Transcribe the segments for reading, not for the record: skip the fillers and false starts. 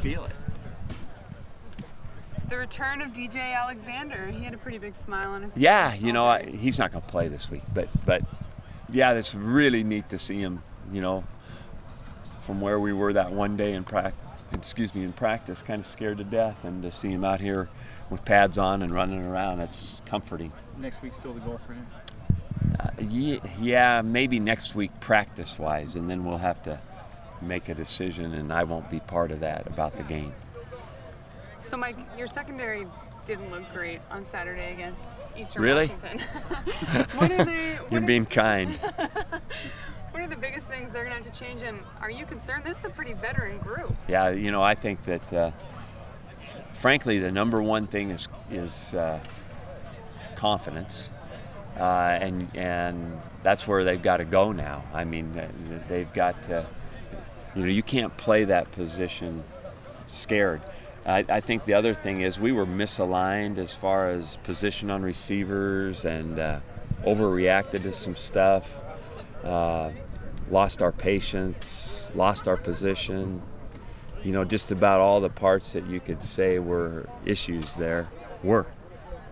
feel it. The return of DJ Alexander. He had a pretty big smile on his face. Yeah, you know, he's not going to play this week, but yeah, it's really neat to see him, you know, from where we were that one day in practice, kind of scared to death, and to see him out here with pads on and running around, it's comforting. Next week still the goal for him? Yeah, maybe next week practice-wise, and then we'll have to make a decision, and I won't be part of that about the game. So, Mike, your secondary didn't look great on Saturday against Eastern Really? Washington. You're being kind. What are the biggest things they're going to have to change, and are you concerned? This is a pretty veteran group. Yeah, you know, I think that, frankly, the number one thing is confidence, and that's where they've got to go now. I mean, they've got to, you know, you can't play that position scared. I think the other thing is we were misaligned as far as position on receivers and overreacted to some stuff. Lost our patience, lost our position. You know, just about all the parts that you could say were issues there were.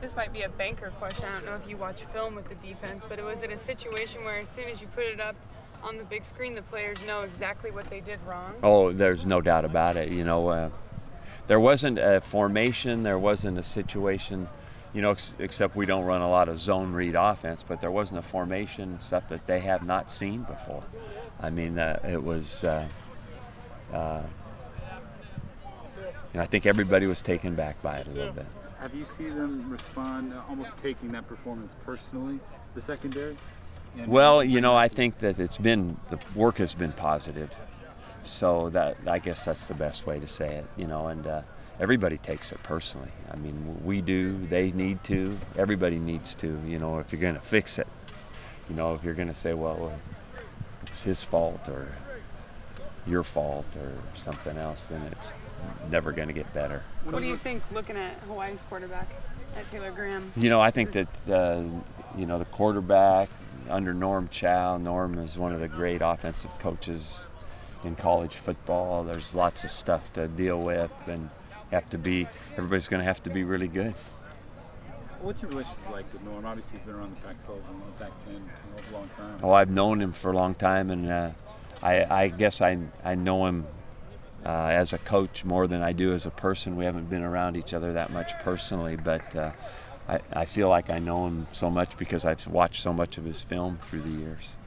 This might be a banker question. I don't know if you watch film with the defense, but was it a situation where as soon as you put it up on the big screen, the players know exactly what they did wrong? Oh, there's no doubt about it. You know, there wasn't a formation, there wasn't a situation, you know, except we don't run a lot of zone read offense, but there wasn't a formation stuff that they have not seen before. I mean, it was, and I think everybody was taken back by it a little bit. Have you seen them respond, almost taking that performance personally, the secondary? Well, you know, I think that the work has been positive. So that, I guess that's the best way to say it, you know, and everybody takes it personally. I mean, we do, they need to, everybody needs to, you know, if you're going to fix it. You know, if you're going to say, well, it's his fault or your fault or something else, then it's never going to get better. What do you think looking at Hawaii's quarterback, at Taylor Graham? You know, I think that, you know, the quarterback under Norm Chow, Norm is one of the great offensive coaches in college football. There's lots of stuff to deal with, and everybody's going to have to be really good. What's your relationship like with Norm? Obviously, he's been around the Pac-12 and the Pac-10 for a long time. Oh, I've known him for a long time, and I guess I know him as a coach more than I do as a person. We haven't been around each other that much personally, but I feel like I know him so much because I've watched so much of his film through the years.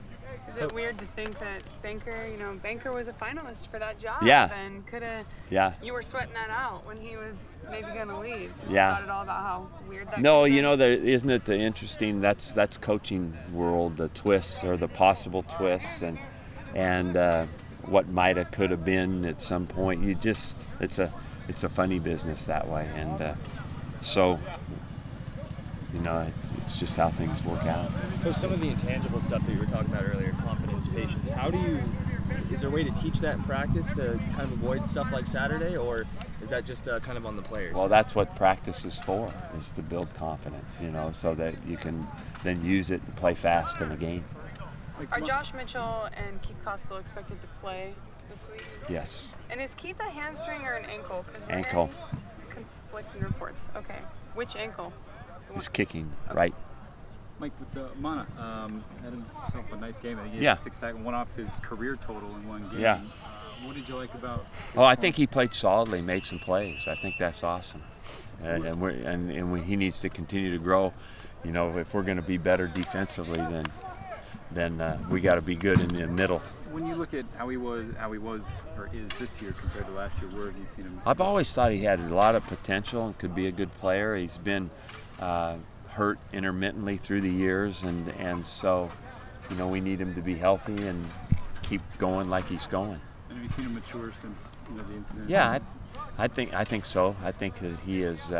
Is it weird to think that Banker was a finalist for that job? Yeah. And could have. Yeah. You were sweating that out when he was maybe going to leave. Yeah. Thought at all about how weird that. No, you know, isn't it the interesting? That's coaching world, the twists or the possible twists, and what might have, could have been at some point. It's a funny business that way, and so. You know, it's just how things work out. Well, some of the intangible stuff that you were talking about earlier, confidence, patience, is there a way to teach that in practice to kind of avoid stuff like Saturday, or is that just kind of on the players? Well, that's what practice is for, is to build confidence, you know, so that you can then use it and play fast in a game. Are Josh Mitchell and Keith Costello expected to play this week? Yes. And is Keith a hamstring or an ankle? Ankle. Conflicting reports. Okay. Which ankle? He's kicking, right. Mike, with Mana, had himself a nice game. I think he had 6 sacks, one off his career total in one game. Yeah. What did you like about? Oh, I think he played solidly, made some plays. I think that's awesome, and he needs to continue to grow. You know, if we're going to be better defensively, then we got to be good in the middle. When you look at how he was or is this year compared to last year, where have you seen him? I've always thought he had a lot of potential and could be a good player. He's been hurt intermittently through the years, and so, you know, we need him to be healthy and keep going like he's going. And have you seen him mature since the incident? Yeah, I think so. I think that he is.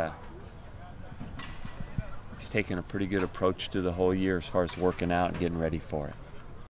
He's taken a pretty good approach to the whole year as far as working out and getting ready for it.